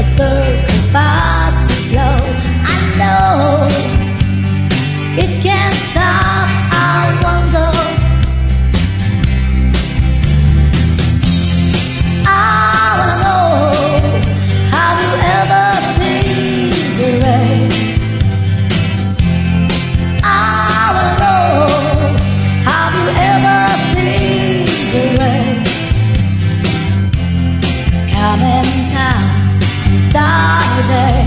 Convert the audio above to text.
a circle fast and slow. I know it can't stop. I wonder. I wanna know, have you ever seen the rain? I wanna know, have you ever seen the rain? Come in town on Saturday.